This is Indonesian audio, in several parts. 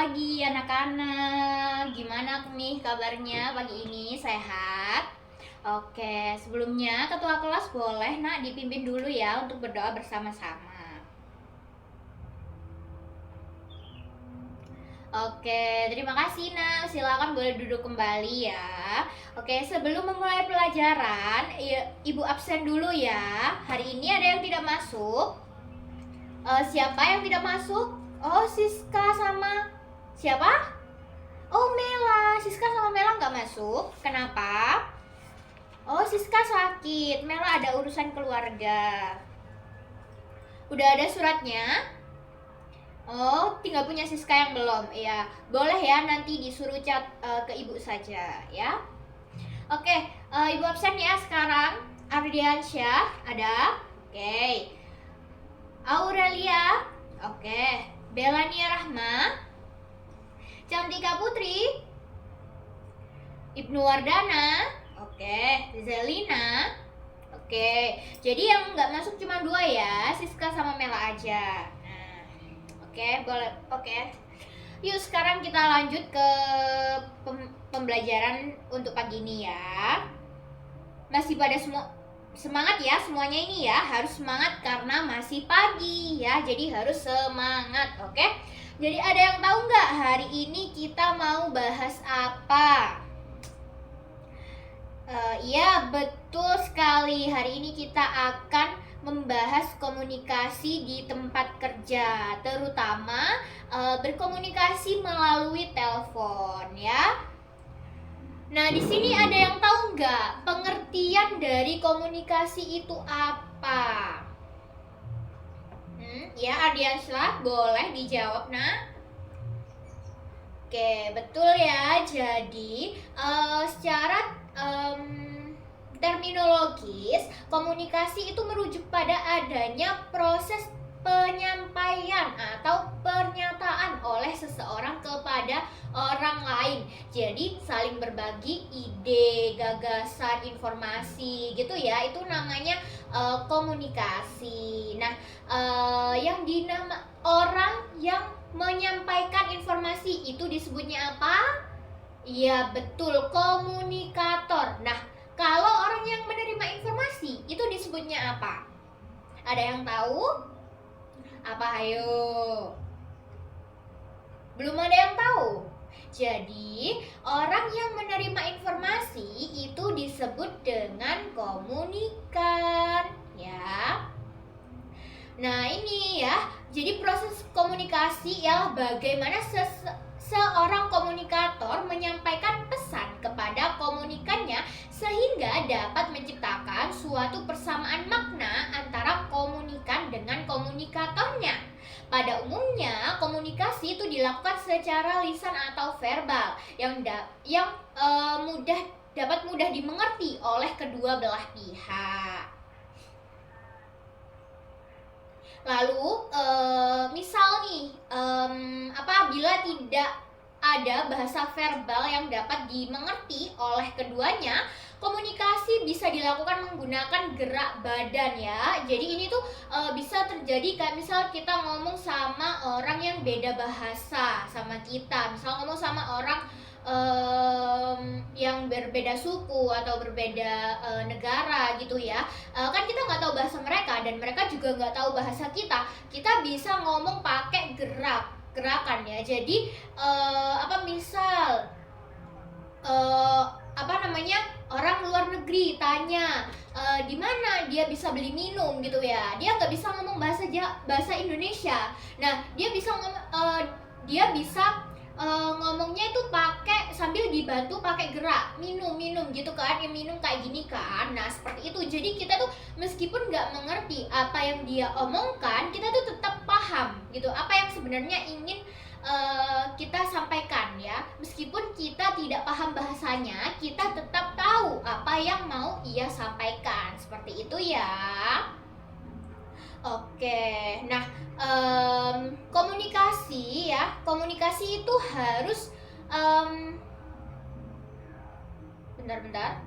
pagi anak-anak. Gimana nih kabarnya pagi ini? Sehat? Oke, sebelumnya ketua kelas boleh nak dipimpin dulu ya untuk berdoa bersama-sama. Oke, terima kasih nak. Silakan boleh duduk kembali ya. Oke, sebelum memulai pelajaran, ibu absen dulu ya. Hari ini ada yang tidak masuk. Siapa yang tidak masuk? Oh, Siska sama siapa? Oh, Mela. Siska sama Mela nggak masuk. Kenapa? Oh, Siska sakit. Mela ada urusan keluarga. Udah ada suratnya? Oh, tinggal punya Siska yang belum. Iya, boleh ya nanti disuruh chat ke ibu saja ya. Oke, ibu absen ya sekarang. Ardiansyah ada? Oke. Aurelia? Oke. Belania Rahma? Cantika Putri? Ibnu Wardana? Oke. Zelina? Oke. Jadi yang nggak masuk cuma 2 ya, Siska sama Mela aja. Nah, oke, boleh. Oke. Yuk sekarang kita lanjut ke pembelajaran untuk pagi ini ya. Masih pada semua semangat ya semuanya ini ya, harus semangat karena masih pagi ya, jadi harus semangat. Oke, jadi ada yang tahu nggak hari ini kita mau bahas apa? Iya betul sekali, hari ini kita akan membahas komunikasi di tempat kerja, terutama berkomunikasi melalui telepon ya. Nah, di sini ada yang tahu nggak pengertian dari komunikasi itu apa? Ya, Ardiansyah, boleh dijawab, nak? Oke, betul ya. Jadi, secara terminologis, komunikasi itu merujuk pada adanya proses penyampaian atau pernyataan oleh seseorang kepada orang lain. Jadi saling berbagi ide, gagasan, informasi gitu ya. Itu namanya komunikasi. Nah, orang yang menyampaikan informasi itu disebutnya apa? Iya betul, komunikator. Nah, kalau orang yang menerima informasi itu disebutnya apa? Ada yang tahu? Apa ayo? Belum ada yang tahu. Jadi, orang yang menerima informasi itu disebut dengan komunikan, ya. Nah, ini ya. Jadi proses komunikasi ialah bagaimana seorang komunikator menyampaikan pesan kepada komunikannya sehingga dapat menciptakan suatu persamaan makna antara komunikan dengan komunikatornya. Pada umumnya, komunikasi itu dilakukan secara lisan atau verbal yang dapat mudah dimengerti oleh kedua belah pihak. Lalu, misal nih, apabila tidak ada bahasa verbal yang dapat dimengerti oleh keduanya, komunikasi bisa dilakukan menggunakan gerak badan ya. Jadi ini tuh bisa terjadi kayak misal kita ngomong sama orang yang beda bahasa sama kita, misal ngomong sama orang yang berbeda suku atau berbeda negara gitu ya. Kan kita nggak tahu bahasa mereka dan mereka juga nggak tahu bahasa kita. Kita bisa ngomong pakai gerakan ya. Jadi misal orang luar negeri tanya di mana dia bisa beli minum gitu ya, dia nggak bisa ngomong bahasa Indonesia. Nah, dia bisa ngomongnya itu pakai sambil dibantu pakai gerak minum gitu kan, yang minum kayak gini kan. Nah seperti itu, jadi kita tuh meskipun nggak mengerti apa yang dia omongkan, kita tuh tetap paham gitu apa yang sebenarnya ingin kita sampaikan ya. Meskipun kita tidak paham bahasanya, kita tetap tahu apa yang mau ia sampaikan, seperti itu ya. Oke, nah komunikasi ya, komunikasi itu harus bentar.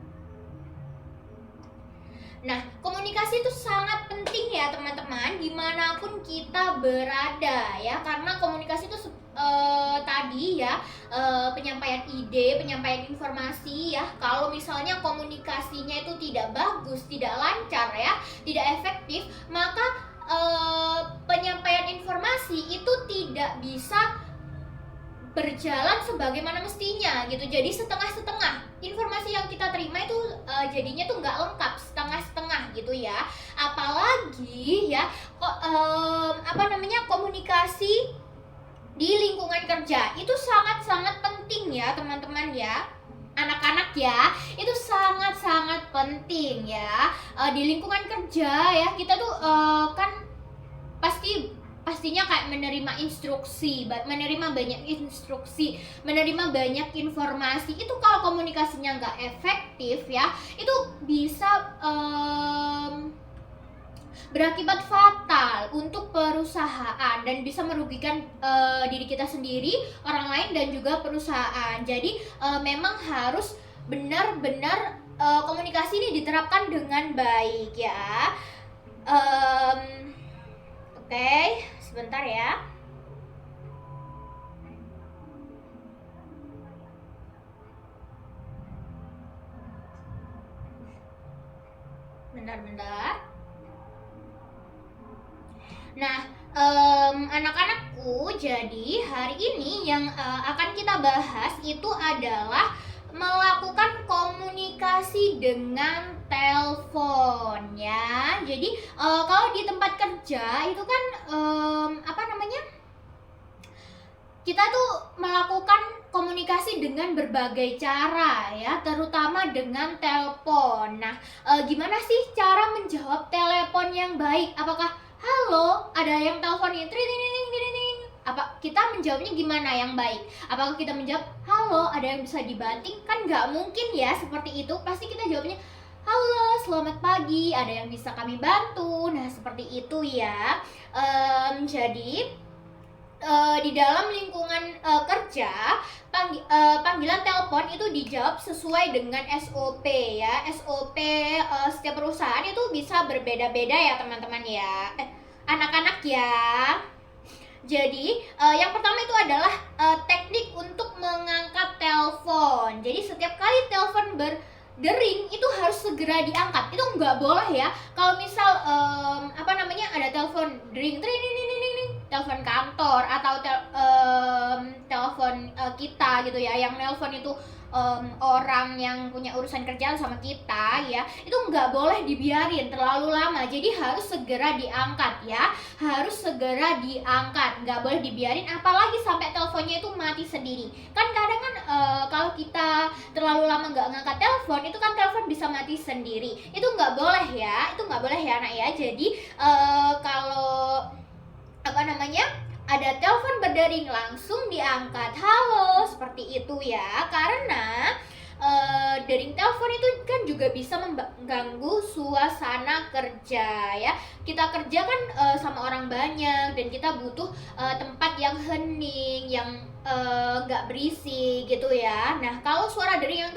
Nah, komunikasi itu sangat penting ya teman-teman, dimanapun kita berada ya, karena komunikasi itu tadi ya, penyampaian ide, penyampaian informasi ya. Kalau misalnya komunikasinya itu tidak bagus, tidak lancar ya, tidak efektif, maka penyampaian informasi itu tidak bisa berjalan sebagaimana mestinya gitu. Jadi setengah-setengah informasi yang kita terima itu jadinya tuh nggak lengkap, setengah-setengah gitu ya. Apalagi ya komunikasi di lingkungan kerja itu sangat-sangat penting ya teman-teman ya, anak-anak ya, itu sangat-sangat penting ya. Di lingkungan kerja ya, kita tuh kan pastinya kayak menerima instruksi, menerima banyak instruksi, menerima banyak informasi. Itu kalau komunikasinya nggak efektif ya, itu bisa berakibat fatal untuk perusahaan dan bisa merugikan diri kita sendiri, orang lain, dan juga perusahaan. Jadi memang harus benar-benar komunikasi ini diterapkan dengan baik ya. Oke, sebentar ya. Bentar. Nah, anak-anakku, jadi hari ini yang akan kita bahas itu adalah melakukan komunikasi dengan telepon ya. Jadi kalau di tempat kerja itu kan kita tuh melakukan komunikasi dengan berbagai cara ya, terutama dengan telepon. Nah, gimana sih cara menjawab telepon yang baik? Apakah halo, ada yang teleponin, apa kita menjawabnya gimana yang baik? Apakah kita menjawab halo, ada yang bisa dibanting? Kan nggak mungkin ya seperti itu. Pasti kita jawabnya halo, selamat pagi, ada yang bisa kami bantu. Nah, seperti itu ya. Jadi di dalam lingkungan kerja, panggilan telepon itu dijawab sesuai dengan SOP ya. SOP setiap perusahaan itu bisa berbeda-beda ya teman-teman ya, anak-anak ya. Jadi yang pertama itu adalah teknik untuk mengangkat telepon. Jadi setiap kali telepon berdering itu harus segera diangkat. Itu nggak boleh ya. Kalau misal ada telepon dering, telepon kantor atau telepon kita gitu ya, yang nelpon itu orang yang punya urusan kerjaan sama kita ya, itu nggak boleh dibiarin terlalu lama. Jadi harus segera diangkat ya, harus segera diangkat, nggak boleh dibiarin, apalagi sampai teleponnya itu mati sendiri. Kan kadang kan kalau kita terlalu lama nggak ngangkat telepon, itu kan telepon bisa mati sendiri. Itu nggak boleh ya, itu nggak boleh ya anak ya. Jadi kalau ada telepon berdering, langsung diangkat. Halo, seperti itu ya. Karena dering telepon itu kan juga bisa mengganggu suasana kerja ya. Kita kerja kan sama orang banyak, dan kita butuh tempat yang hening, yang nggak berisik gitu ya. Nah, kalau suara dering yang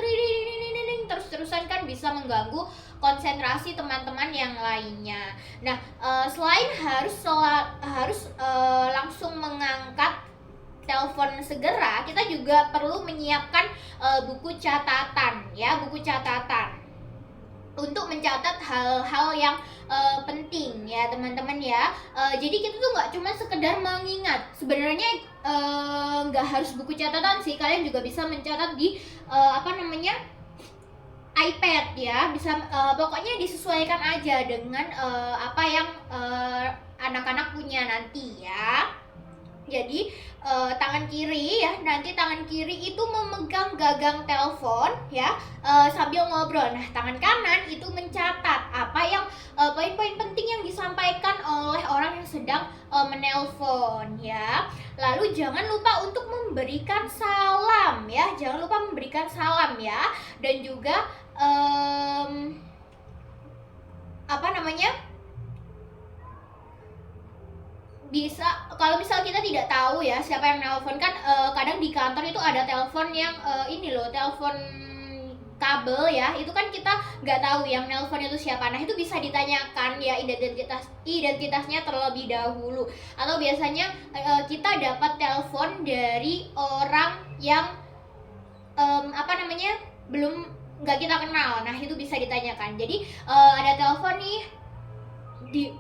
terus-terusan kan bisa mengganggu konsentrasi teman-teman yang lainnya. Nah, selain harus langsung mengangkat telepon segera, kita juga perlu menyiapkan buku catatan ya, buku catatan untuk mencatat hal-hal yang penting ya teman-teman ya. Jadi kita tuh nggak cuma sekedar mengingat. Sebenarnya nggak harus buku catatan sih, kalian juga bisa mencatat di iPad ya, bisa pokoknya disesuaikan aja dengan apa yang anak-anak punya nanti ya. Jadi tangan kiri ya, nanti tangan kiri itu memegang gagang telepon ya, sambil ngobrol. Nah, tangan kanan itu mencatat apa yang poin-poin penting yang disampaikan oleh orang yang sedang menelpon ya. Lalu jangan lupa untuk memberikan salam ya, jangan lupa memberikan salam ya. Dan juga bisa, kalau misal kita tidak tahu ya siapa yang nelpon kan, kadang di kantor itu ada telepon yang telepon kabel ya, itu kan kita nggak tahu yang nelpon itu siapa. Nah itu bisa ditanyakan ya identitasnya terlebih dahulu. Atau biasanya kita dapat telepon dari orang yang belum nggak kita kenal. Nah itu bisa ditanyakan. Jadi ada telepon nih,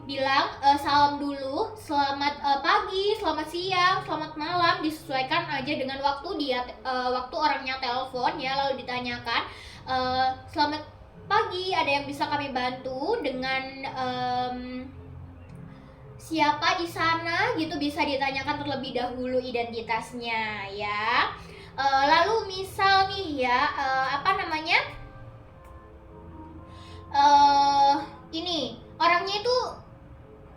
bilang salam dulu, selamat pagi, selamat siang, selamat malam, disesuaikan aja dengan waktu dia waktu orangnya telepon ya. Lalu ditanyakan, selamat pagi, ada yang bisa kami bantu dengan siapa di sana gitu, bisa ditanyakan terlebih dahulu identitasnya ya. Lalu misal nih ya, ini orangnya itu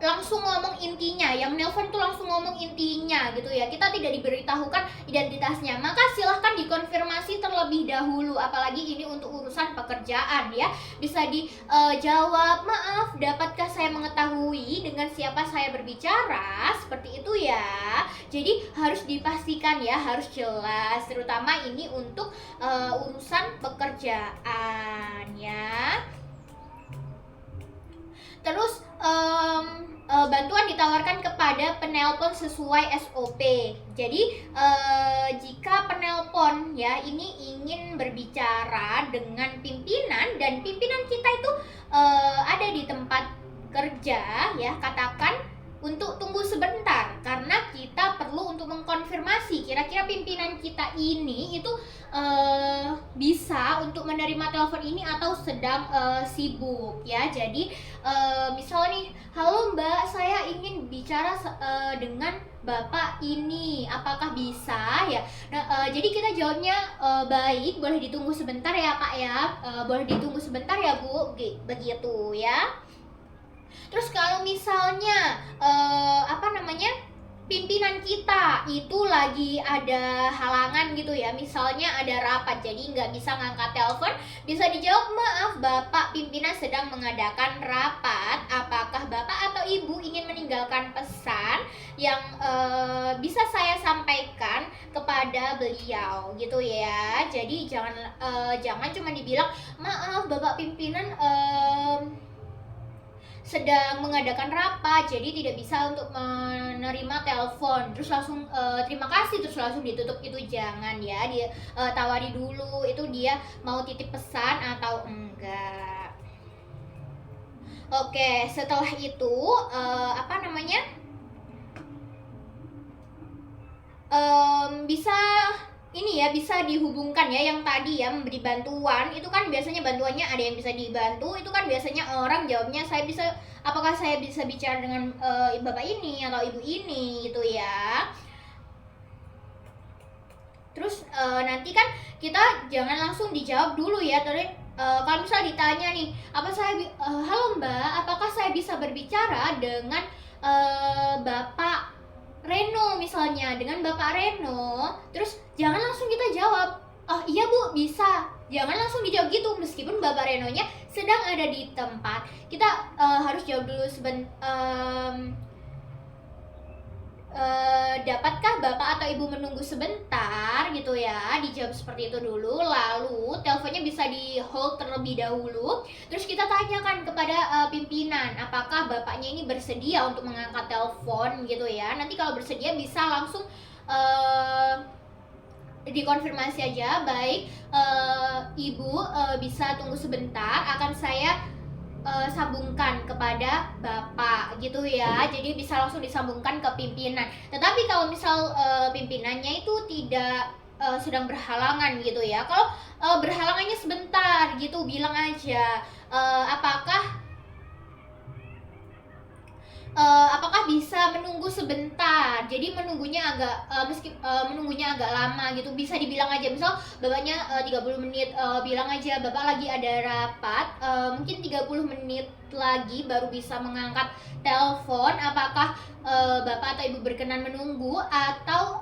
langsung ngomong intinya, yang nelpon tuh langsung ngomong intinya gitu ya, kita tidak diberitahukan identitasnya, maka silahkan dikonfirmasi terlebih dahulu. Apalagi ini untuk urusan pekerjaan ya, bisa dijawab, maaf, dapatkah saya mengetahui dengan siapa saya berbicara, seperti itu ya. Jadi harus dipastikan ya, harus jelas, terutama ini untuk urusan pekerjaan ya. Terus bantuan ditawarkan kepada penelpon sesuai SOP. Jadi jika penelpon ya ini ingin berbicara dengan pimpinan dan pimpinan kita itu ada di tempat kerja ya, katakan untuk tunggu sebentar karena kita perlu untuk mengkonfirmasi kira-kira pimpinan kita ini itu bisa untuk menerima telepon ini atau sedang sibuk ya. Jadi misal nih, halo Mbak, saya ingin bicara dengan Bapak ini, apakah bisa ya? Nah, jadi kita jawabnya baik, boleh ditunggu sebentar ya Pak ya, boleh ditunggu sebentar ya Bu, begitu ya. Terus kalau misalnya pimpinan kita itu lagi ada halangan gitu ya, misalnya ada rapat jadi nggak bisa ngangkat telepon, bisa dijawab, maaf Bapak, pimpinan sedang mengadakan rapat, apakah Bapak atau Ibu ingin meninggalkan pesan yang bisa saya sampaikan kepada beliau gitu ya. Jadi jangan cuma dibilang, maaf Bapak pimpinan sedang mengadakan rapat jadi tidak bisa untuk menerima telepon, terus langsung terima kasih terus langsung ditutup, itu jangan ya. Dia tawari dulu itu dia mau titip pesan atau enggak. Oke, setelah itu bisa ini ya, bisa dihubungkan ya, yang tadi ya memberi bantuan itu kan biasanya bantuannya ada yang bisa dibantu, itu kan biasanya orang jawabnya apakah saya bisa bicara dengan bapak ini atau ibu ini gitu ya. Terus nanti kan kita jangan langsung dijawab dulu ya. Kalau misal ditanya nih, halo Mbak, apakah saya bisa berbicara dengan Bapak Reno misalnya, dengan Bapak Reno, terus jangan langsung kita jawab, oh iya Bu, bisa. Jangan langsung dijawab gitu, meskipun Bapak Renonya sedang ada di tempat. Kita harus jawab dulu dapatkah Bapak atau Ibu menunggu sebentar gitu ya, dijawab seperti itu dulu. Lalu teleponnya bisa di hold terlebih dahulu. Terus kita tanyakan kepada pimpinan, apakah Bapaknya ini bersedia untuk mengangkat telepon gitu ya. Nanti kalau bersedia bisa langsung dikonfirmasi aja, baik Ibu bisa tunggu sebentar, akan saya sambungkan kepada Bapak gitu ya. Jadi bisa langsung disambungkan ke pimpinan. Tetapi kalau misal pimpinannya itu tidak sedang berhalangan gitu ya, kalau berhalangannya sebentar gitu, bilang aja apakah bisa menunggu sebentar. Jadi menunggunya agak lama gitu, bisa dibilang aja, misal bapaknya 30 menit, bilang aja Bapak lagi ada rapat, mungkin 30 menit lagi baru bisa mengangkat telepon, apakah Bapak atau Ibu berkenan menunggu atau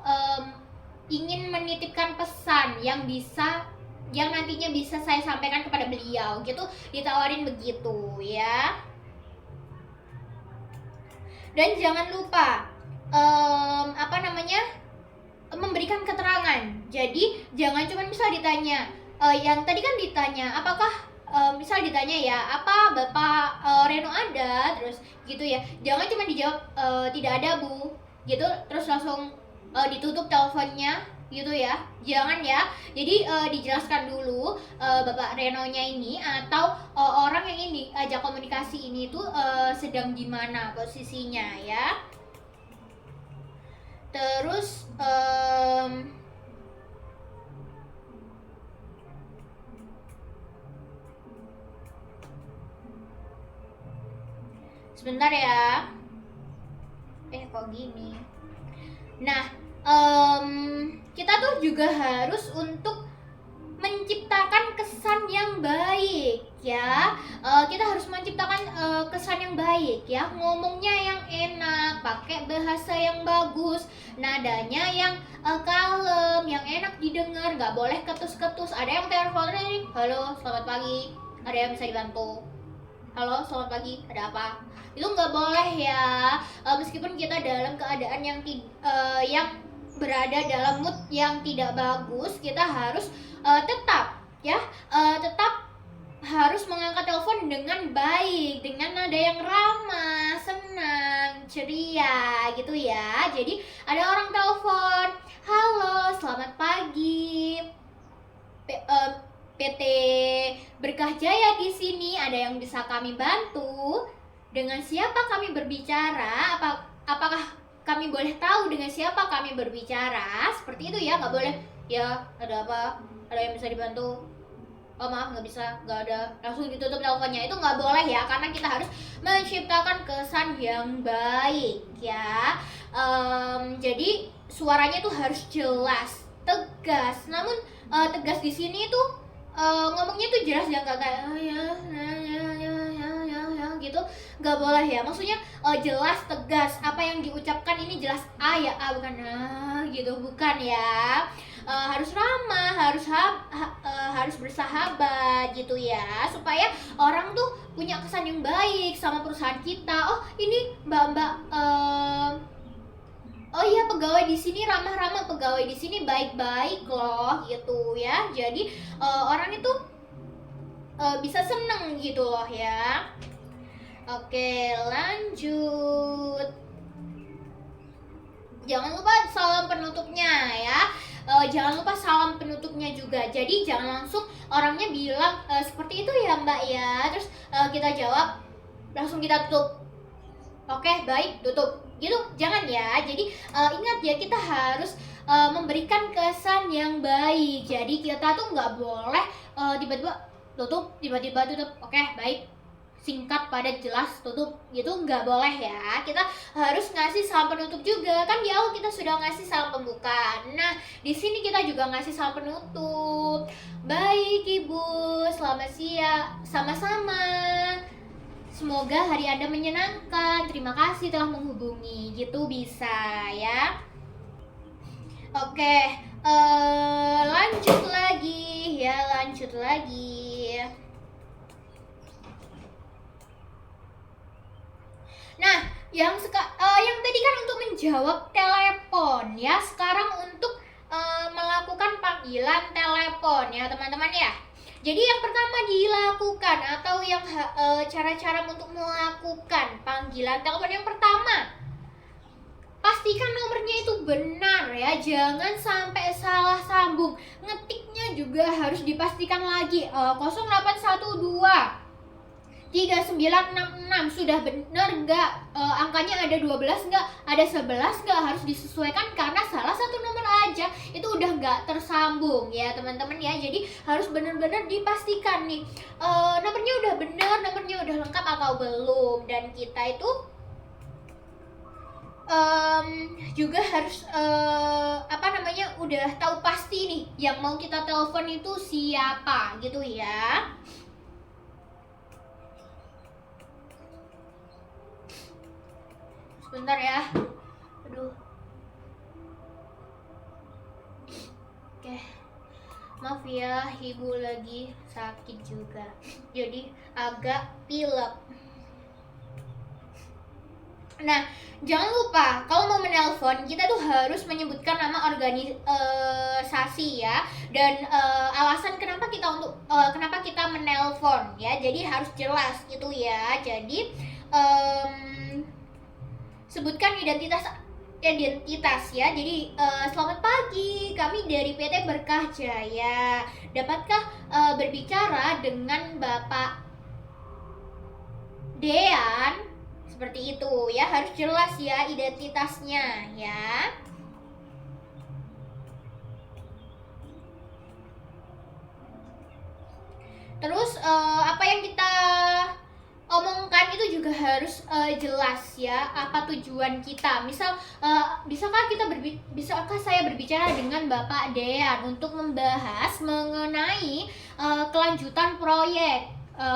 ingin menitipkan pesan yang nantinya bisa saya sampaikan kepada beliau gitu, ditawarin begitu ya. Dan jangan lupa memberikan keterangan. Jadi jangan cuma misal ditanya yang tadi kan ditanya apakah misal ditanya ya apa Bapak Reno ada, terus gitu ya, jangan cuma dijawab tidak ada Bu gitu terus langsung ditutup teleponnya gitu ya, jangan ya. Jadi dijelaskan dulu Bapak Renonya ini atau orang yang ini ajak komunikasi ini tuh sedang di mana posisinya ya. Terus sebentar ya. Kok gini. Nah, kita tuh juga harus untuk menciptakan kesan yang baik ya. Kita harus menciptakan kesan yang baik ya. Ngomongnya yang enak, pakai bahasa yang bagus, nadanya yang kalem, yang enak didengar, nggak boleh ketus-ketus. Ada yang telepon nih, halo selamat pagi, ada yang bisa dibantu? Halo selamat pagi, ada apa? Itu nggak boleh ya. Meskipun kita dalam keadaan yang berada dalam mood yang tidak bagus, kita harus tetap ya tetap harus mengangkat telepon dengan baik, dengan nada yang ramah, senang, ceria gitu ya. Jadi ada orang telepon, halo selamat pagi, PT Berkah Jaya di sini, ada yang bisa kami bantu? Dengan siapa kami berbicara? Apakah kami boleh tahu dengan siapa kami berbicara? Seperti itu ya, nggak boleh ya ada apa? Ada yang bisa dibantu? Oh maaf nggak bisa, nggak ada, langsung ditutup teleponnya. Itu nggak boleh ya, karena kita harus menciptakan kesan yang baik ya. Jadi suaranya tuh harus jelas, tegas. Namun tegas di sini tuh ngomongnya tuh jelas, jangan kayak ya gitu, nggak boleh ya. Maksudnya jelas, tegas, apa yang diucapkan ini jelas ya bukan gitu, bukan ya. Harus ramah, harus bersahabat gitu ya, supaya orang tuh punya kesan yang baik sama perusahaan kita. Oh ini mbak oh iya pegawai di sini ramah-ramah, pegawai di sini baik-baik loh gitu ya. Jadi orang itu bisa seneng gitu loh ya. Oke lanjut. Jangan lupa salam penutupnya ya. Jangan lupa salam penutupnya juga. Jadi jangan langsung orangnya bilang seperti itu ya mbak ya, terus kita jawab langsung kita tutup. Oke baik, tutup gitu, jangan ya. Jadi ingat ya, kita harus memberikan kesan yang baik. Jadi kita tuh nggak boleh tiba-tiba tutup, tiba-tiba tutup. Oke baik, singkat, padat, jelas, tutup gitu, nggak boleh ya. Kita harus ngasih salam penutup juga. Kan di awal kita sudah ngasih salam pembuka, nah di sini kita juga ngasih salam penutup. Baik ibu, selamat siang. Sama-sama, semoga hari Anda menyenangkan, terima kasih telah menghubungi, gitu bisa ya. Oke, lanjut lagi ya, lanjut lagi. Nah, yang tadi kan untuk menjawab telepon ya, sekarang untuk melakukan panggilan telepon ya teman-teman ya. Jadi yang pertama dilakukan atau yang cara-cara untuk melakukan panggilan telepon yang pertama, pastikan nomornya itu benar ya, jangan sampai salah sambung. Ngetiknya juga harus dipastikan lagi, 0812 3966 sudah benar nggak? Angkanya ada 12 nggak? Ada 11 nggak? Harus disesuaikan karena salah satu nomor aja itu udah nggak tersambung ya teman-teman ya. Jadi harus benar-benar dipastikan nih nomornya udah benar, nomornya udah lengkap atau belum. Dan kita itu juga harus udah tahu pasti nih yang mau kita telepon itu siapa gitu ya. Sebentar ya. Aduh. Oke. Maaf ya, ibu lagi sakit juga. Jadi agak pilek. Nah, jangan lupa kalau mau menelpon kita tuh harus menyebutkan nama organisasi ya, dan alasan kenapa kita menelpon ya. Jadi harus jelas itu ya. Jadi sebutkan identitas ya. Jadi selamat pagi, kami dari PT Berkah Jaya. Dapatkah berbicara dengan Bapak Dean? Seperti itu ya, harus jelas ya identitasnya ya. Terus apa yang kita omongkan itu juga harus jelas ya, apa tujuan kita. Bisakah saya berbicara dengan Bapak Dean untuk membahas mengenai kelanjutan proyek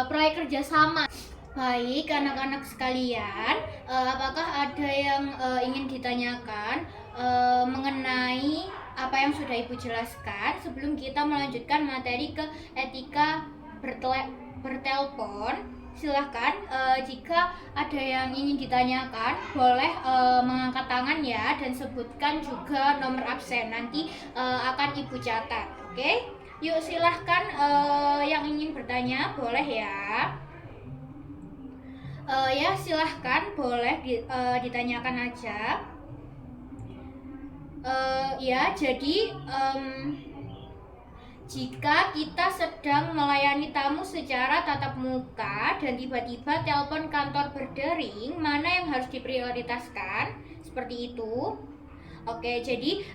kerjasama. Baik, anak-anak sekalian, apakah ada yang ingin ditanyakan mengenai apa yang sudah Ibu jelaskan sebelum kita melanjutkan materi ke etika bertelepon? Silahkan, jika ada yang ingin ditanyakan boleh mengangkat tangan ya, dan sebutkan juga nomor absen, nanti akan Ibu catat. Oke? Yuk silahkan, yang ingin bertanya boleh ya. Ya silahkan, boleh ditanyakan aja. Ya, jadi jika kita sedang melayani tamu secara tatap muka dan tiba-tiba telepon kantor berdering, mana yang harus diprioritaskan? Seperti itu. Oke, jadi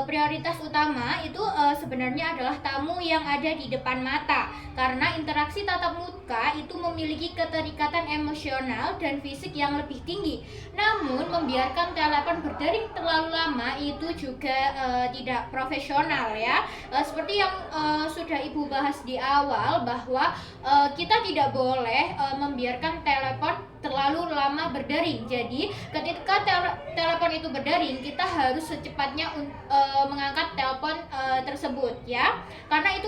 prioritas utama itu sebenarnya adalah tamu yang ada di depan mata, karena interaksi tatap muka itu memiliki keterikatan emosional dan fisik yang lebih tinggi. Namun membiarkan telepon berdering terlalu lama itu juga tidak profesional ya. Seperti yang sudah Ibu bahas di awal, bahwa kita tidak boleh membiarkan telepon terlalu lama berdering. Jadi ketika telepon itu berdering, kita harus secepatnya mengangkat telepon tersebut ya, karena itu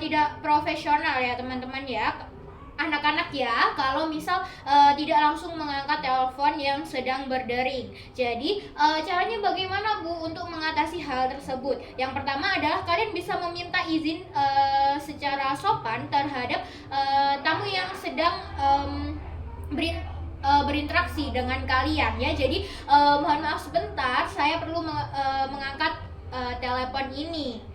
tidak profesional ya teman-teman ya, anak-anak ya, kalau misal tidak langsung mengangkat telepon yang sedang berdering. Jadi caranya bagaimana Bu untuk mengatasi hal tersebut? Yang pertama adalah kalian bisa meminta izin secara sopan terhadap tamu yang sedang berinteraksi dengan kalian ya. Jadi mohon maaf sebentar, saya perlu mengangkat telepon ini.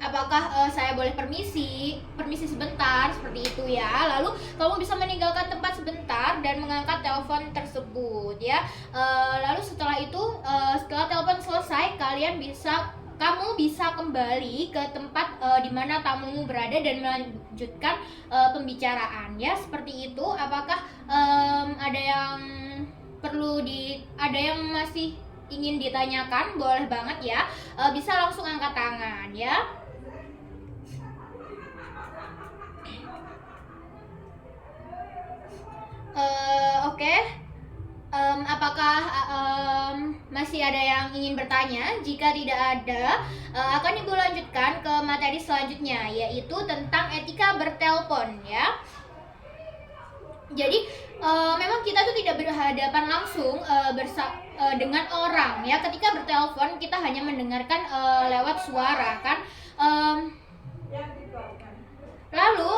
Apakah saya boleh permisi sebentar, seperti itu ya. Lalu kamu bisa meninggalkan tempat sebentar dan mengangkat telepon tersebut ya. Lalu setelah itu, setelah telepon selesai, kamu bisa kembali ke tempat di mana tamumu berada dan melanjutkan pembicaraan ya, seperti itu. Apakah ada yang masih ingin ditanyakan? Boleh banget ya, bisa langsung angkat tangan ya. Oke. Apakah masih ada yang ingin bertanya? Jika tidak ada, akan Ibu lanjutkan ke materi selanjutnya, yaitu tentang etika bertelepon ya. Jadi memang kita tuh tidak berhadapan langsung dengan orang ya. Ketika bertelepon kita hanya mendengarkan lewat suara kan. Lalu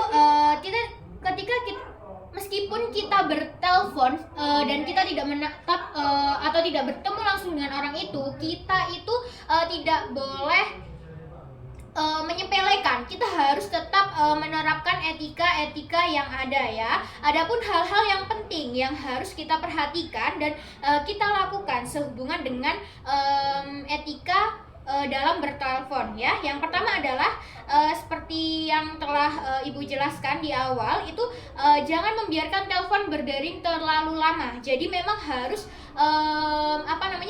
meskipun kita bertelepon dan kita tidak menatap atau tidak bertemu langsung dengan orang itu, kita itu tidak boleh menyepelekan. Kita harus tetap menerapkan etika yang ada ya. Adapun hal-hal yang penting yang harus kita perhatikan dan kita lakukan sehubungan dengan etika dalam bertelepon ya. Yang pertama adalah seperti yang telah Ibu jelaskan di awal, itu jangan membiarkan telepon berdering terlalu lama. Jadi memang harus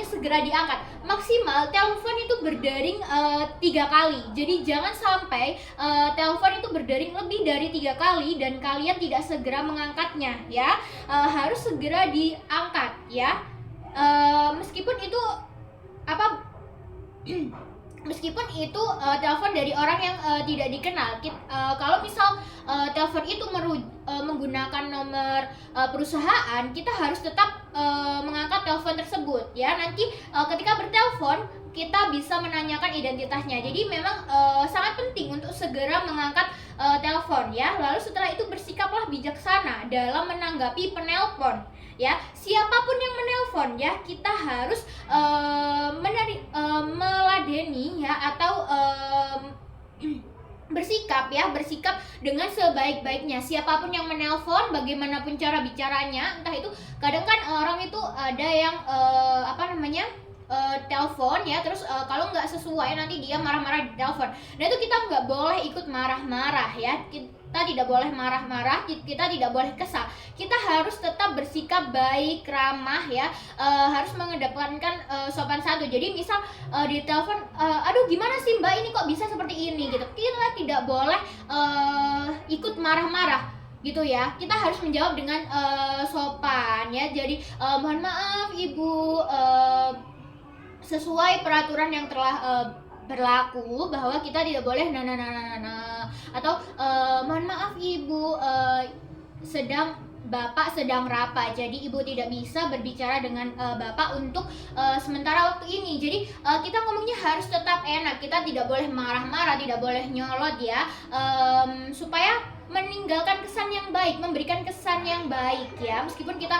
segera diangkat. Maksimal telepon itu berdering 3 kali. Jadi jangan sampai telepon itu berdering lebih dari 3 kali dan kalian tidak segera mengangkatnya ya. Harus segera diangkat ya. Meskipun itu telepon dari orang yang tidak dikenal. Kalau misal telepon itu menggunakan nomor perusahaan, kita harus tetap mengangkat telepon tersebut ya. Nanti ketika bertelepon kita bisa menanyakan identitasnya. Jadi memang sangat penting untuk segera mengangkat telepon ya. Lalu setelah itu bersikaplah bijaksana dalam menanggapi penelpon ya. Siapapun yang menelpon ya, kita harus meladeni ya, atau bersikap dengan sebaik-baiknya. Siapapun yang menelpon, bagaimanapun cara bicaranya, entah itu kadang kan orang itu ada yang telepon ya, terus kalau nggak sesuai nanti dia marah-marah di telepon. Nah itu kita nggak boleh ikut marah-marah ya, kita tidak boleh marah-marah, kita tidak boleh kesal. Kita harus tetap bersikap baik, ramah ya, harus mengedepankan sopan santun. Jadi misal di telepon, aduh gimana sih mbak ini kok bisa seperti ini gitu, kita tidak boleh ikut marah-marah gitu ya. Kita harus menjawab dengan sopan ya. Jadi mohon maaf ibu, sesuai peraturan yang telah berlaku bahwa kita tidak boleh atau mohon maaf ibu, bapak sedang rapat, jadi ibu tidak bisa berbicara dengan bapak untuk sementara waktu ini. Jadi kita ngomongnya harus tetap enak, kita tidak boleh marah-marah, tidak boleh nyolot ya, supaya meninggalkan kesan yang baik, memberikan kesan yang baik ya. Meskipun kita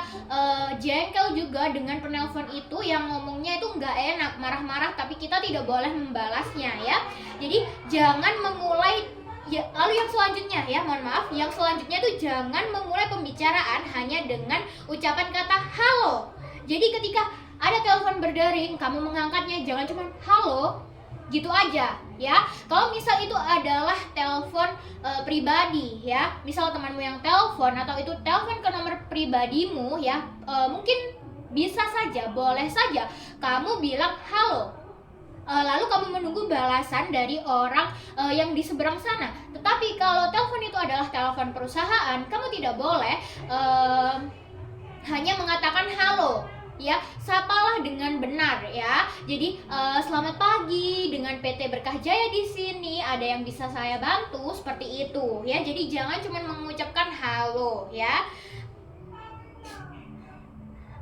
jengkel juga dengan penelpon itu yang ngomongnya itu nggak enak, marah-marah, tapi kita tidak boleh membalasnya ya. Jadi jangan memulai ya. Lalu yang selanjutnya ya, mohon maaf, yang selanjutnya itu jangan memulai pembicaraan hanya dengan ucapan kata halo. Jadi ketika ada telepon berdering, kamu mengangkatnya jangan cuma halo gitu aja ya. Kalau misal itu adalah telepon pribadi ya, misal temanmu yang telepon atau itu telepon ke nomor pribadimu ya, mungkin bisa saja, boleh saja kamu bilang halo, lalu kamu menunggu balasan dari orang yang di seberang sana. Tetapi kalau telepon itu adalah telepon perusahaan, kamu tidak boleh hanya mengatakan halo ya, sapalah dengan benar ya. Jadi selamat pagi, dengan PT Berkah Jaya di sini, ada yang bisa saya bantu, seperti itu ya. Jadi jangan cuma mengucapkan halo ya.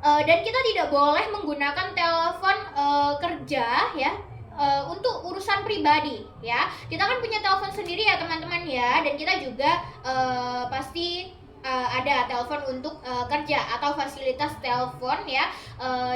Dan kita tidak boleh menggunakan telepon kerja ya untuk urusan pribadi ya. Kita kan punya telepon sendiri ya teman-teman ya, dan kita juga pasti ada telepon untuk kerja atau fasilitas telepon ya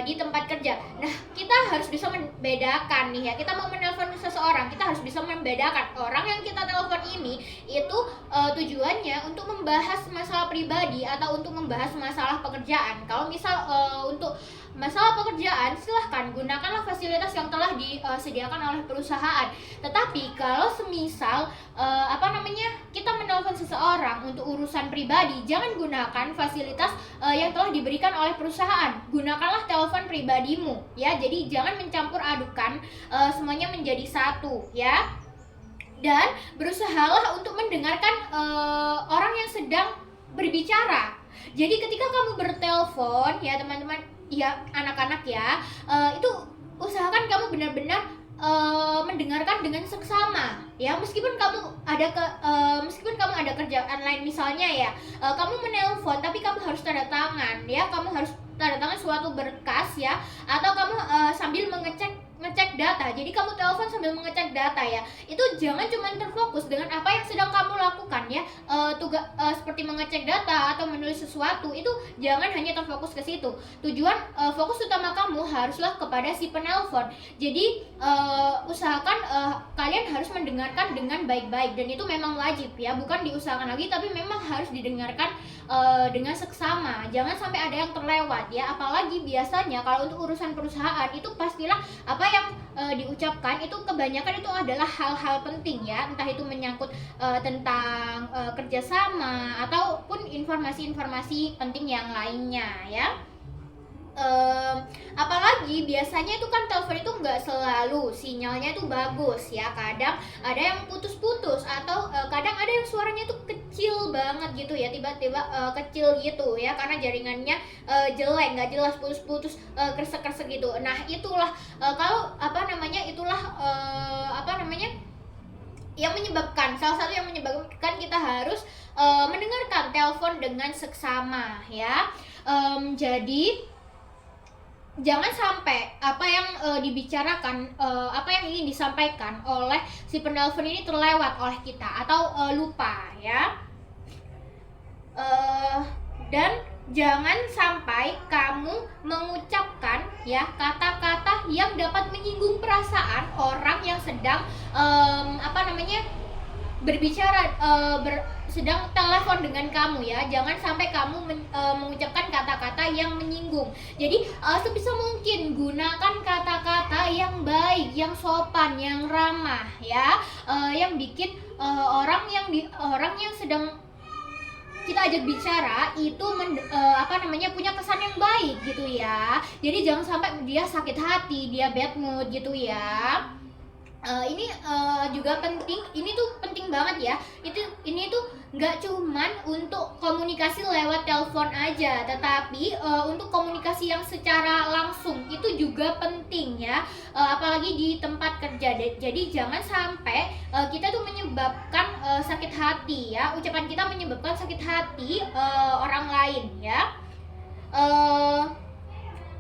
di tempat kerja. Nah kita harus bisa membedakan nih ya, kita mau menelpon seseorang, kita harus bisa membedakan orang yang kita telepon ini itu tujuannya untuk membahas masalah pribadi atau untuk membahas masalah pekerjaan. Kalau misal untuk masalah pekerjaan, silahkan gunakanlah fasilitas yang telah disediakan oleh perusahaan. Tetapi kalau semisal kita menelpon seseorang untuk urusan pribadi, jangan gunakan fasilitas yang telah diberikan oleh perusahaan. Gunakanlah telepon pribadimu ya. Jadi jangan mencampur adukan semuanya menjadi satu ya. Dan berusahalah untuk mendengarkan orang yang sedang berbicara. Jadi ketika kamu bertelepon ya teman-teman ya, anak-anak ya, itu usahakan kamu benar-benar mendengarkan dengan seksama ya. Meskipun kamu ada kerjaan lain misalnya ya, kamu menelpon tapi kamu harus tanda tangan ya, kamu harus tanda tangan suatu berkas ya, atau kamu sambil ngecek data. Jadi kamu telepon sambil mengecek data ya. Itu jangan cuma terfokus dengan apa yang sedang kamu lakukan ya. Tugas seperti mengecek data atau menulis sesuatu, itu jangan hanya terfokus ke situ. Tujuan fokus utama kamu haruslah kepada si penelpon. Jadi usahakan kalian harus mendengarkan dengan baik-baik, dan itu memang wajib ya, bukan diusahakan lagi tapi memang harus didengarkan dengan seksama. Jangan sampai ada yang terlewat ya. Apalagi biasanya kalau untuk urusan perusahaan itu pastilah apa yang diucapkan itu kebanyakan itu adalah hal-hal penting ya, entah itu menyangkut tentang kerjasama ataupun informasi-informasi penting yang lainnya ya. Apalagi biasanya itu kan telepon itu nggak selalu sinyalnya itu bagus ya, kadang ada yang putus-putus atau kadang ada yang suaranya itu kecil banget gitu ya, tiba-tiba kecil gitu ya, karena jaringannya jelek, nggak jelas, putus-putus, kresek-kresek gitu. Nah itulah yang menyebabkan, salah satu yang menyebabkan kita harus mendengarkan telepon dengan seksama ya. Jadi jangan sampai apa yang dibicarakan, apa yang ingin disampaikan oleh si penelpon ini terlewat oleh kita atau lupa ya. Dan jangan sampai kamu mengucapkan ya kata-kata yang dapat menyinggung perasaan orang yang sedang berbicara, sedang telepon dengan kamu ya. Jangan sampai kamu mengucapkan kata-kata yang menyinggung. Jadi sebisa mungkin gunakan kata-kata yang baik, yang sopan, yang ramah ya, yang bikin orang yang sedang kita ajak bicara itu punya kesan yang baik gitu ya. Jadi jangan sampai dia sakit hati, dia bad mood gitu ya. Ini juga penting, ini tuh penting banget ya. Ini tuh nggak cuman untuk komunikasi lewat telepon aja, tetapi untuk komunikasi yang secara langsung itu juga penting ya, apalagi di tempat kerja. Jadi jangan sampai kita tuh menyebabkan sakit hati ya, ucapan kita menyebabkan sakit hati orang lain ya.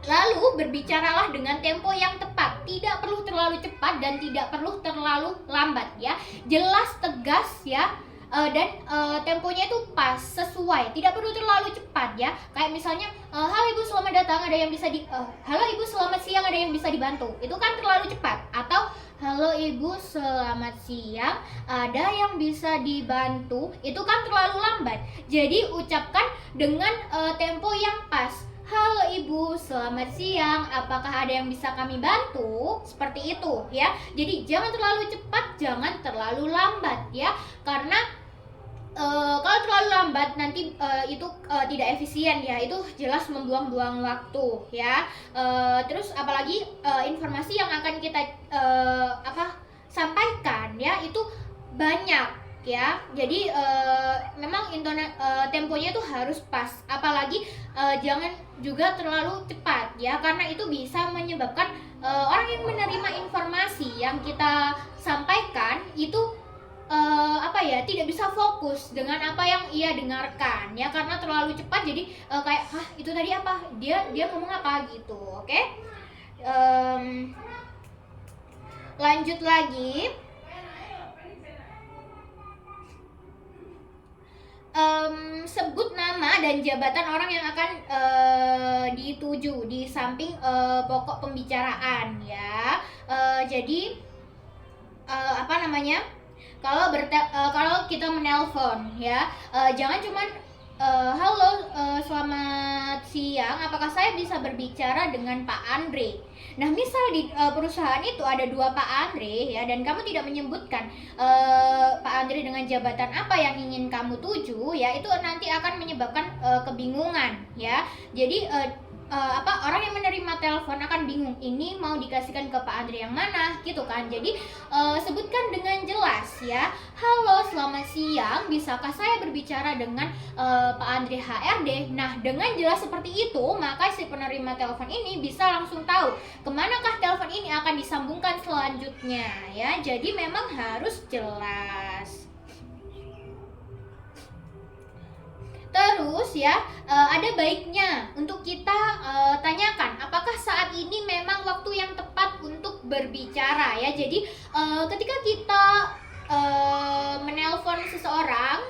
Lalu berbicaralah dengan tempo yang tepat. Tidak perlu terlalu cepat dan tidak perlu terlalu lambat ya. Jelas, tegas ya. Dan temponya itu pas, sesuai. Tidak perlu terlalu cepat ya. Kayak misalnya, halo ibu selamat datang, ada yang bisa halo ibu selamat siang, ada yang bisa dibantu. Itu kan terlalu cepat. Atau halo ibu selamat siang, ada yang bisa dibantu. Itu kan terlalu lambat. Jadi ucapkan dengan tempo yang pas. Halo ibu, selamat siang, apakah ada yang bisa kami bantu? Seperti itu ya. Jadi jangan terlalu cepat, jangan terlalu lambat ya. Karena kalau terlalu lambat nanti itu tidak efisien ya. Itu jelas membuang-buang waktu ya. Terus apalagi informasi yang akan kita sampaikan ya itu banyak ya. Jadi memang temponya itu harus pas, apalagi jangan juga terlalu cepat ya, karena itu bisa menyebabkan orang yang menerima informasi yang kita sampaikan itu tidak bisa fokus dengan apa yang ia dengarkan ya, karena terlalu cepat. Jadi kayak itu tadi apa, dia ngomong apa gitu. Oke. Lanjut lagi. Sebut nama dan jabatan orang yang akan dituju di samping pokok pembicaraan ya. Jadi kalau kita menelpon ya, jangan cuman halo, selamat siang, apakah saya bisa berbicara dengan Pak Andre? Nah, misal di perusahaan itu ada 2 Pak Andre ya, dan kamu tidak menyebutkan Pak Andre dengan jabatan apa yang ingin kamu tuju ya, itu nanti akan menyebabkan kebingungan ya. Jadi orang yang menerima telepon akan bingung, ini mau dikasihkan ke Pak Andre yang mana gitu kan. Jadi sebutkan dengan jelas ya, halo selamat siang, bisakah saya berbicara dengan Pak Andre HRD? Nah, dengan jelas seperti itu, maka si penerima telepon ini bisa langsung tahu kemanakah telepon ini akan disambungkan selanjutnya ya. Jadi memang harus jelas. Terus ya, ada baiknya untuk kita tanyakan apakah saat ini memang waktu yang tepat untuk berbicara ya. Jadi ketika kita menelpon seseorang,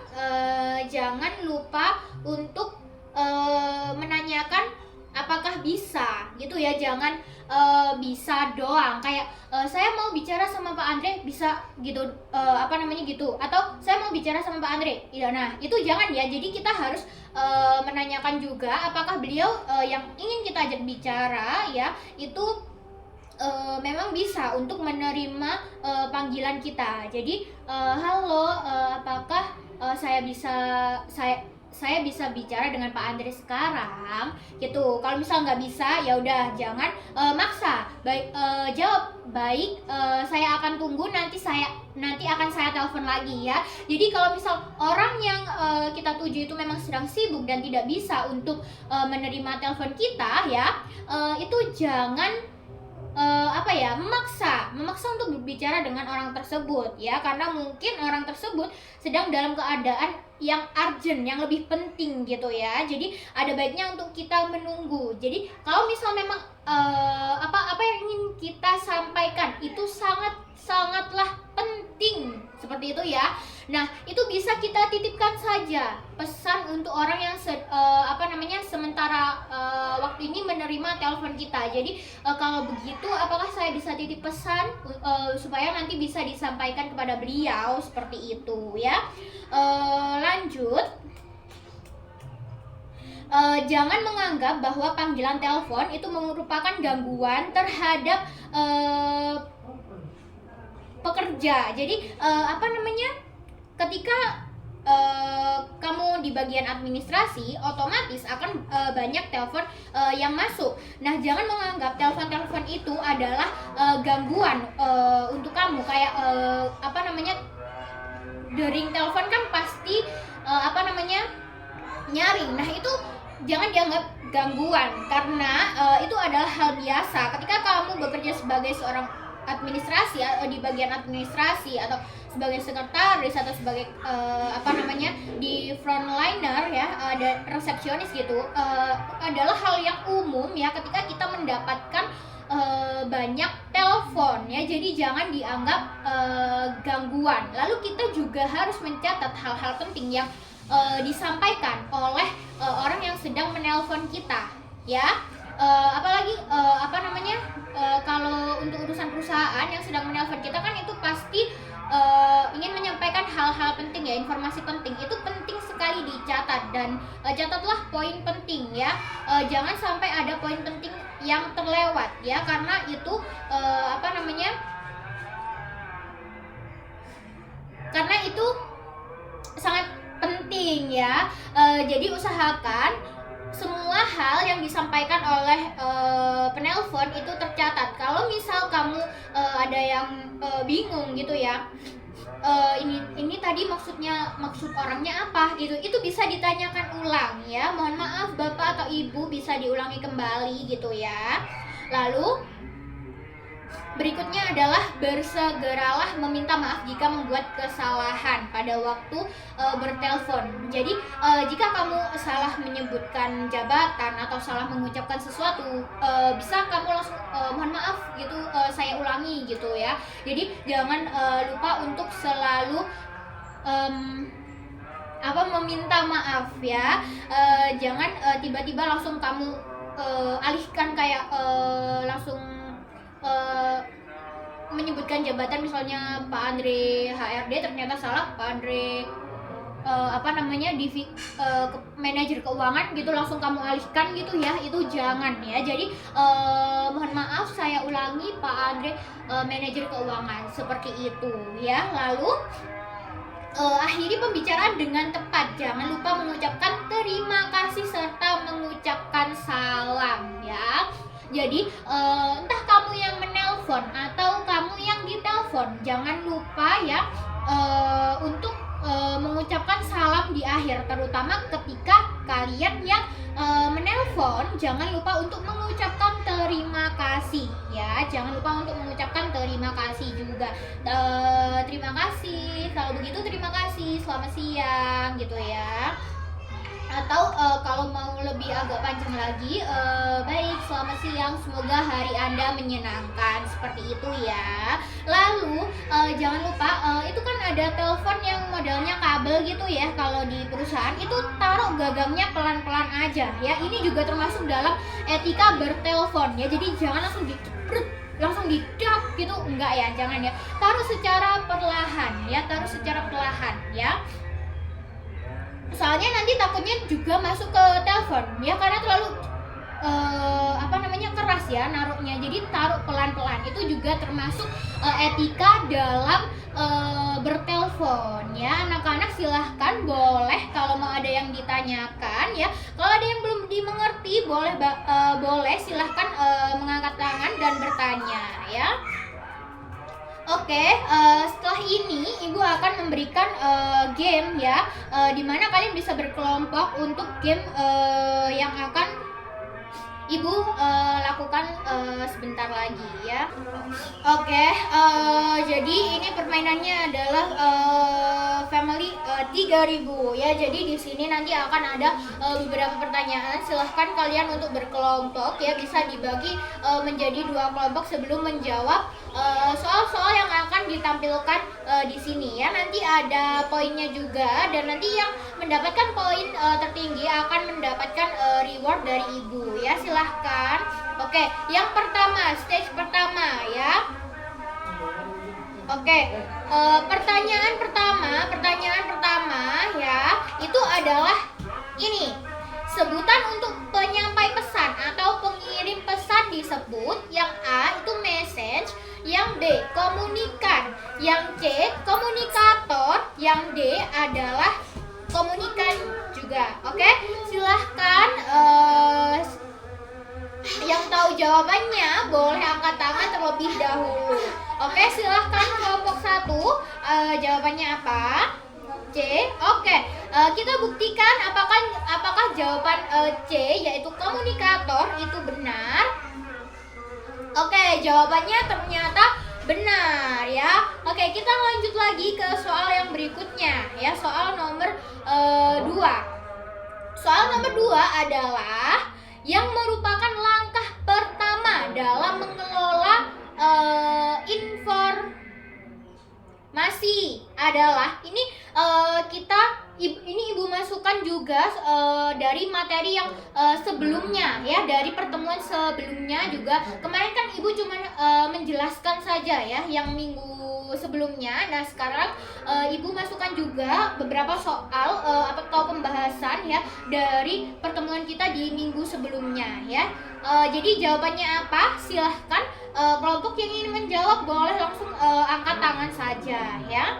jangan lupa untuk menanyakan apakah bisa gitu ya. Jangan bisa doang kayak saya mau bicara sama Pak Andre, bisa gitu, gitu, atau saya mau bicara sama Pak Andre ya. Nah, itu jangan ya. Jadi kita harus menanyakan juga apakah beliau yang ingin kita ajak bicara ya itu memang bisa untuk menerima panggilan kita. Jadi halo, apakah saya bisa bicara dengan Pak Andre sekarang gitu. Kalau misal nggak bisa, ya udah jangan maksa. Jawab baik, saya akan tunggu, nanti akan saya telepon lagi ya. Jadi kalau misal orang yang kita tuju itu memang sedang sibuk dan tidak bisa untuk menerima telepon kita ya, itu jangan memaksa untuk berbicara dengan orang tersebut ya, karena mungkin orang tersebut sedang dalam keadaan yang urgent, yang lebih penting gitu ya. Jadi ada baiknya untuk kita menunggu. Jadi kalau misal memang apa yang ingin kita sampaikan itu sangatlah penting seperti itu ya. Nah, itu bisa kita titipkan saja pesan untuk orang yang sementara waktu ini menerima telepon kita. Jadi kalau begitu, apakah saya bisa titip pesan supaya nanti bisa disampaikan kepada beliau seperti itu ya. Lanjut. Jangan menganggap bahwa panggilan telepon itu merupakan gangguan terhadap pekerja. Jadi ketika kamu di bagian administrasi, otomatis akan banyak telepon yang masuk. Nah, jangan menganggap telepon-telepon itu adalah gangguan untuk kamu. Kayak dering telepon kan pasti nyaring. Nah, itu jangan dianggap gangguan, karena itu adalah hal biasa. Ketika kamu bekerja sebagai seorang administrasi di bagian administrasi atau sebagai sekretaris atau sebagai di frontliner ya, ada resepsionis gitu, adalah hal yang umum ya ketika kita mendapatkan banyak telepon ya. Jadi jangan dianggap gangguan. Lalu kita juga harus mencatat hal-hal penting yang disampaikan oleh orang yang sedang menelpon kita ya. Apalagi kalau untuk urusan perusahaan yang sedang menelpon kita kan itu pasti ingin menyampaikan hal-hal penting ya, informasi penting. Itu penting sekali dicatat, dan catatlah poin penting ya. Jangan sampai ada poin penting yang terlewat ya, karena itu karena itu sangat penting ya. Jadi usahakan semua hal yang disampaikan oleh penelpon itu tercatat. Kalau misal kamu ada yang bingung gitu ya, ini tadi maksud orangnya apa gitu, itu bisa ditanyakan ulang ya. Mohon maaf Bapak atau Ibu, bisa diulangi kembali gitu ya. Lalu berikutnya adalah bersegeralah meminta maaf jika membuat kesalahan pada waktu bertelepon. Jadi jika kamu salah menyebutkan jabatan atau salah mengucapkan sesuatu, bisa kamu langsung mohon maaf gitu, saya ulangi gitu ya. Jadi jangan lupa untuk selalu meminta maaf ya. Jangan tiba-tiba langsung kamu alihkan kayak langsung menyebutkan jabatan, misalnya Pak Andre HRD ternyata salah Pak Andre manajer keuangan gitu, langsung kamu alihkan gitu ya. Itu jangan ya. Jadi mohon maaf saya ulangi Pak Andre manajer keuangan, seperti itu ya. Lalu akhiri pembicaraan dengan tepat. Jangan lupa mengucapkan terima kasih serta mengucapkan salam ya. Jadi entah kamu yang menelpon atau kamu yang ditelepon, jangan lupa ya untuk mengucapkan salam di akhir, terutama ketika kalian yang menelpon. Jangan lupa untuk mengucapkan terima kasih ya. Jangan lupa untuk mengucapkan terima kasih juga. Terima kasih, kalau begitu terima kasih, selamat siang gitu ya. Atau kalau mau lebih agak panjang lagi, baik, selamat siang, semoga hari Anda menyenangkan, seperti itu ya. Lalu jangan lupa, itu kan ada telepon yang modelnya kabel gitu ya. Kalau di perusahaan itu taruh gagangnya pelan-pelan aja ya. Ini juga termasuk dalam etika bertelepon ya. Jadi jangan langsung didap gitu, enggak ya, jangan ya. Taruh secara perlahan ya. Soalnya nanti takutnya juga masuk ke telepon ya, karena terlalu keras ya naruhnya. Jadi taruh pelan-pelan, itu juga termasuk etika dalam bertelepon ya. Anak-anak silahkan, boleh kalau mau ada yang ditanyakan ya. Kalau ada yang belum dimengerti, boleh silahkan mengangkat tangan dan bertanya ya. Oke, setelah ini Ibu akan memberikan game ya, dimana kalian bisa berkelompok untuk game yang akan Ibu lakukan sebentar lagi ya. Oke, jadi ini permainannya adalah family 3000 ya. Jadi di sini nanti akan ada beberapa pertanyaan. Silahkan kalian untuk berkelompok ya, bisa dibagi menjadi 2 kelompok sebelum menjawab soal-soal yang akan ditampilkan di sini ya. Nanti ada poinnya juga, dan nanti yang mendapatkan poin tertinggi akan mendapatkan reward dari ibu ya. Silahkan. Oke, yang pertama, stage pertama ya. Oke, pertanyaan pertama ya, itu adalah ini. Sebutan untuk penyampai pesan atau pengirim pesan disebut. Yang A itu message, yang B komunikan, yang C komunikator, yang D adalah komunikan juga. Oke, silahkan yang tahu jawabannya boleh angkat tangan terlebih dahulu. Oke, silahkan kelompok 1, jawabannya apa? C. Oke, kita buktikan apakah jawaban C yaitu komunikator itu benar. Oke, jawabannya ternyata benar ya. Oke, kita lanjut lagi ke soal yang berikutnya ya, soal nomor 2. Soal nomor 2 adalah yang merupakan langkah pertama dalam mengelola informasi adalah ini. Ibu masukkan juga dari materi yang sebelumnya ya, dari pertemuan sebelumnya juga. Kemarin kan ibu cuma menjelaskan saja ya yang minggu sebelumnya. Nah sekarang ibu masukkan juga beberapa soal atau pembahasan ya dari pertemuan kita di minggu sebelumnya ya. Jadi jawabannya apa? Silahkan kelompok yang ingin menjawab boleh langsung angkat tangan saja ya.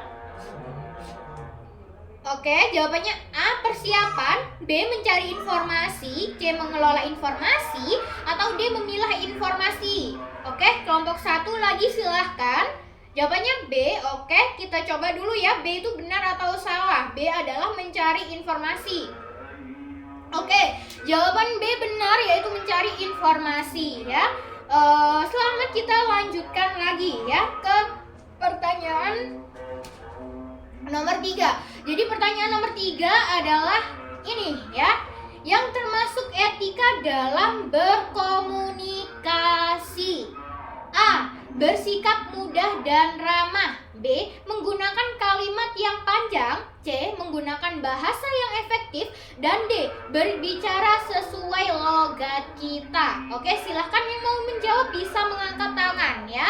Oke, jawabannya A persiapan, B mencari informasi, C mengelola informasi, atau D memilah informasi. Oke, kelompok 1 lagi silahkan. Jawabannya B. Oke, kita coba dulu ya, B itu benar atau salah. B adalah mencari informasi. Oke, jawaban B benar, yaitu mencari informasi ya. Selamat, kita lanjutkan lagi ya ke pertanyaan nomor 3. Jadi pertanyaan nomor 3 adalah ini ya, yang termasuk etika dalam berkomunikasi. A. Bersikap mudah dan ramah. B. Menggunakan kalimat yang panjang. C. Menggunakan bahasa yang efektif. Dan D. Berbicara sesuai logat kita. Oke, silahkan yang mau menjawab bisa mengangkat tangan ya.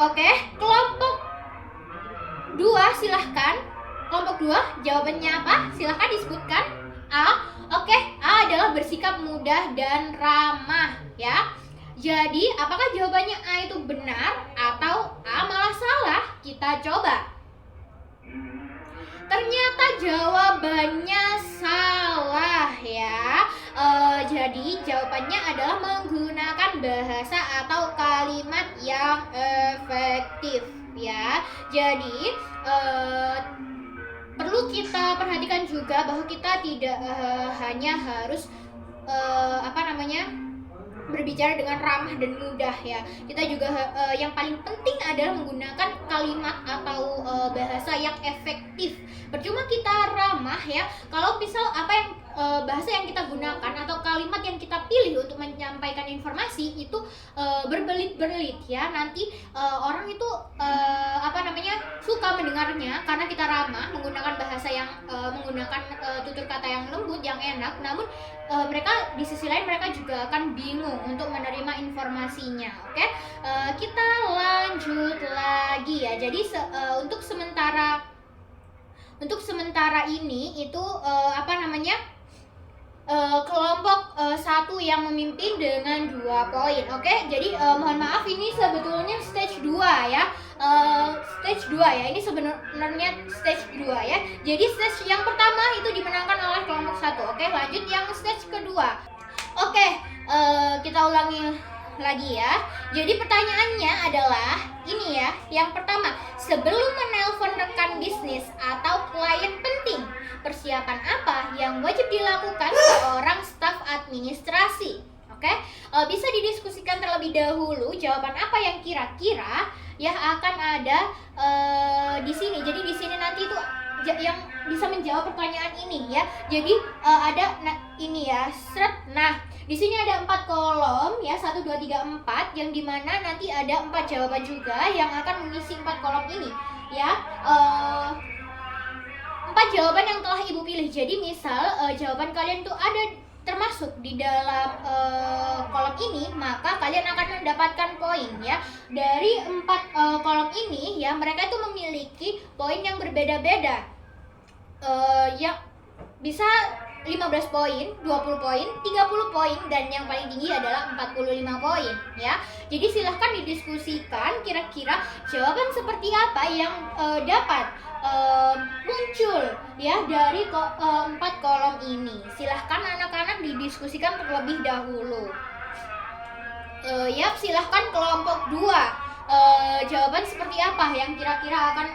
Oke, kelompok 2 silahkan. Kelompok 2 jawabannya apa? Silahkan disebutkan. A. Oke, A adalah bersikap mudah dan ramah ya. Jadi apakah jawabannya A itu benar atau A malah salah? Kita coba. Ternyata jawabannya salah ya. Jadi jawabannya adalah menggunakan bahasa atau kalimat yang efektif ya. Jadi perlu kita perhatikan juga bahwa kita tidak hanya harus berbicara dengan ramah dan mudah ya. Kita juga yang paling penting adalah menggunakan kalimat atau bahasa yang efektif. Percuma kita ramah ya kalau misal bahasa yang kita gunakan atau kalimat yang kita pilih untuk menyampaikan informasi itu berbelit-belit ya. Nanti orang itu suka mendengarnya karena kita ramah, menggunakan bahasa yang menggunakan tutur kata yang lembut, yang enak. Namun mereka di sisi lain mereka juga akan bingung untuk menerima informasinya. Oke, kita lanjut lagi ya. Jadi untuk sementara ini itu kelompok 1 yang memimpin dengan 2 poin. Oke, jadi mohon maaf ini sebetulnya stage 2 ya. Stage 2 ya. Ini sebenarnya stage 2 ya. Jadi stage yang pertama itu dimenangkan oleh kelompok 1. Oke, lanjut yang stage kedua. Oke, kita ulangi lagi ya. Jadi pertanyaannya adalah ini ya. Yang pertama, sebelum menelpon rekan bisnis atau klien penting, persiapan apa yang wajib dilakukan seorang staf administrasi? Oke, bisa didiskusikan terlebih dahulu jawaban apa yang kira-kira ya akan ada di sini. Jadi di sini nanti itu yang bisa menjawab pertanyaan ini ya. Jadi ada ini ya, Nah, di sini ada 4 kolom ya, 1 2 3 4 yang dimana nanti ada 4 jawaban juga yang akan mengisi 4 kolom ini ya. 4 jawaban yang telah Ibu pilih. Jadi misal jawaban kalian tuh ada termasuk di dalam kolom ini, maka kalian akan mendapatkan poin ya. Dari 4 kolom ini ya, mereka itu memiliki poin yang berbeda-beda. Yang bisa 15 poin, 20 poin, 30 poin, dan yang paling tinggi adalah 45 poin ya. Jadi silahkan didiskusikan kira-kira jawaban seperti apa yang dapat muncul ya dari 4 kolom ini. Silahkan anak-anak didiskusikan terlebih dahulu. Ya, silahkan kelompok 2 jawaban seperti apa yang kira-kira akan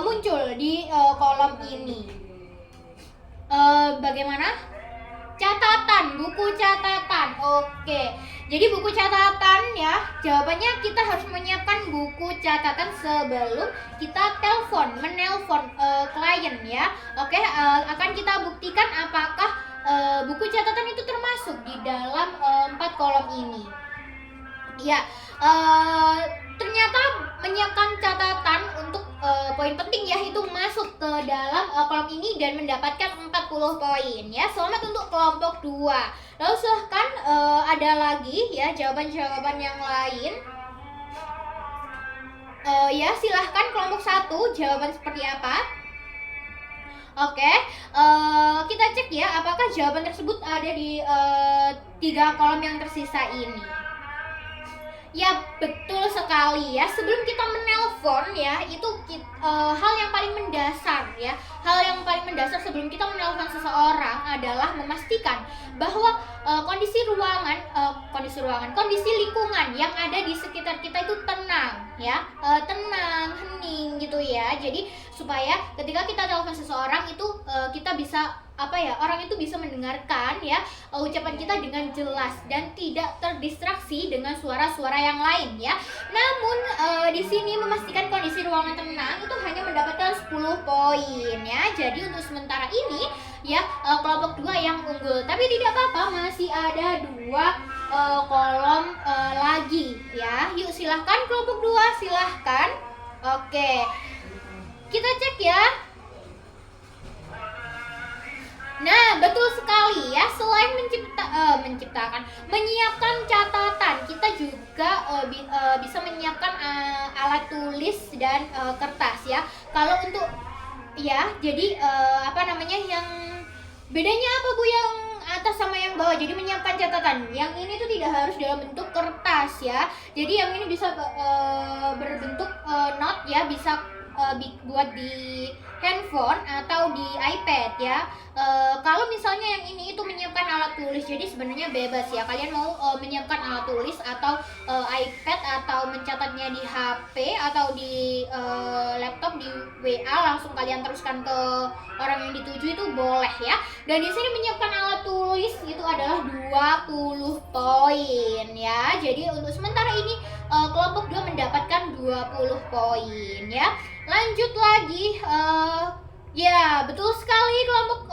muncul di kolom ini. Bagaimana? Catatan, buku catatan. Oke. Jadi buku catatan ya, jawabannya kita harus menyiapkan buku catatan sebelum kita menelpon klien ya. Oke, akan kita buktikan apakah buku catatan itu termasuk di dalam 4 kolom ini. Ya, ternyata menyiapkan catatan untuk poin penting ya, itu masuk ke dalam kolom ini dan mendapatkan 40 poin ya. Selamat untuk kelompok 2. Lalu silahkan ada lagi ya jawaban-jawaban yang lain. Ya, silahkan kelompok 1 jawaban seperti apa? Oke, kita cek ya apakah jawaban tersebut ada di 3 kolom yang tersisa ini. Ya, betul sekali ya. Sebelum kita menelpon ya, itu hal yang paling mendasar ya. Hal yang paling mendasar sebelum kita menelpon seseorang adalah memastikan bahwa kondisi lingkungan yang ada di sekitar kita itu tenang ya. Tenang, hening gitu ya. Jadi supaya ketika kita telepon seseorang itu kita bisa orang itu bisa mendengarkan ya ucapan kita dengan jelas dan tidak terdistraksi dengan suara-suara yang lain ya. Namun di sini memastikan kondisi ruangan tenang itu hanya mendapatkan 10 poin ya. Jadi untuk sementara ini ya kelompok 2 yang unggul. Tapi tidak apa-apa, masih ada 2 kolom lagi ya. Yuk silahkan kelompok 2, silahkan. Oke, kita cek ya. Nah, betul sekali ya. Selain menyiapkan catatan, kita juga bisa menyiapkan alat tulis dan kertas ya. Kalau untuk ya, jadi yang bedanya apa Bu yang atas sama yang bawah? Jadi menyiapkan catatan. Yang ini tuh tidak harus dalam bentuk kertas ya. Jadi yang ini bisa berbentuk note ya, bisa buat di handphone atau di iPad ya. Kalau misalnya yang ini itu menyiapkan alat tulis, jadi sebenarnya bebas ya. Kalian mau menyiapkan alat tulis atau iPad atau mencatatnya di HP atau di laptop, di WA langsung kalian teruskan ke orang yang dituju itu boleh ya. Dan di sini menyiapkan alat tulis itu adalah 20 poin ya. Jadi untuk sementara ini kelompok 2 mendapatkan 20 poin ya. Lanjut lagi, ya betul sekali kelompok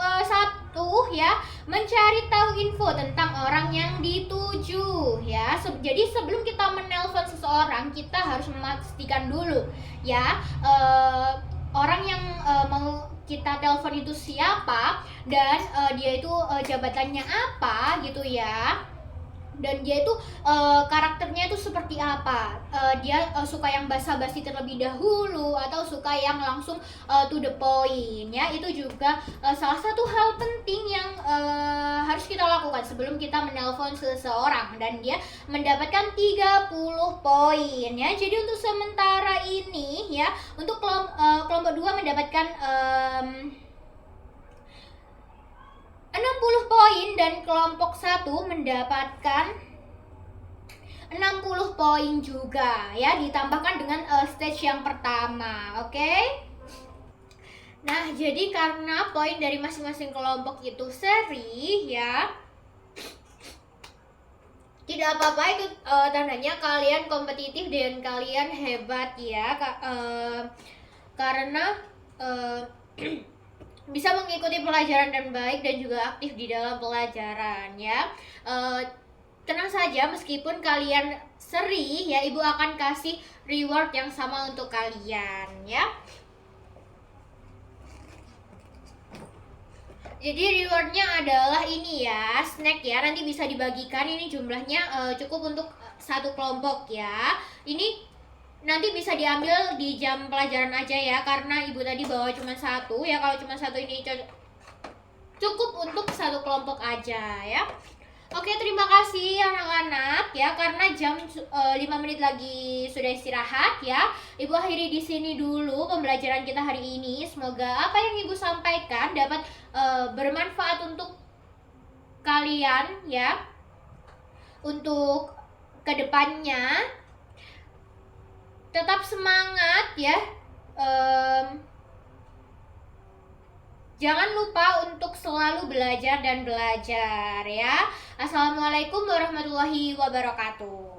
1 ya, mencari tahu info tentang orang yang dituju ya. Jadi sebelum kita menelpon seseorang, kita harus memastikan dulu ya orang yang mau kita telepon itu siapa dan dia itu jabatannya apa gitu ya. Dan dia itu karakternya itu seperti apa, dia suka yang basa-basi terlebih dahulu atau suka yang langsung to the point ya. Itu juga salah satu hal penting yang harus kita lakukan sebelum kita menelpon seseorang, dan dia mendapatkan 30 poin ya. Jadi untuk sementara ini ya, untuk kelompok 2 mendapatkan 60 poin dan kelompok 1 mendapatkan 60 poin juga ya, ditambahkan dengan stage yang pertama. Oke? Nah, jadi karena poin dari masing-masing kelompok itu seri ya, tidak apa-apa itu tandanya kalian kompetitif dan kalian hebat ya, karena bisa mengikuti pelajaran dan baik dan juga aktif di dalam pelajaran ya. Tenang saja, meskipun kalian seri ya, ibu akan kasih reward yang sama untuk kalian ya. Jadi rewardnya adalah ini ya, snack ya, nanti bisa dibagikan, ini jumlahnya cukup untuk satu kelompok ya. Ini nanti bisa diambil di jam pelajaran aja ya, karena ibu tadi bawa cuma satu ya. Kalau cuma satu ini cukup untuk satu kelompok aja ya. Oke, terima kasih anak-anak ya, karena jam 5 menit lagi sudah istirahat ya. Ibu akhiri di sini dulu pembelajaran kita hari ini. Semoga apa yang ibu sampaikan dapat bermanfaat untuk kalian ya, untuk kedepannya. Tetap semangat ya. Jangan lupa untuk selalu belajar dan belajar ya. Assalamualaikum warahmatullahi wabarakatuh.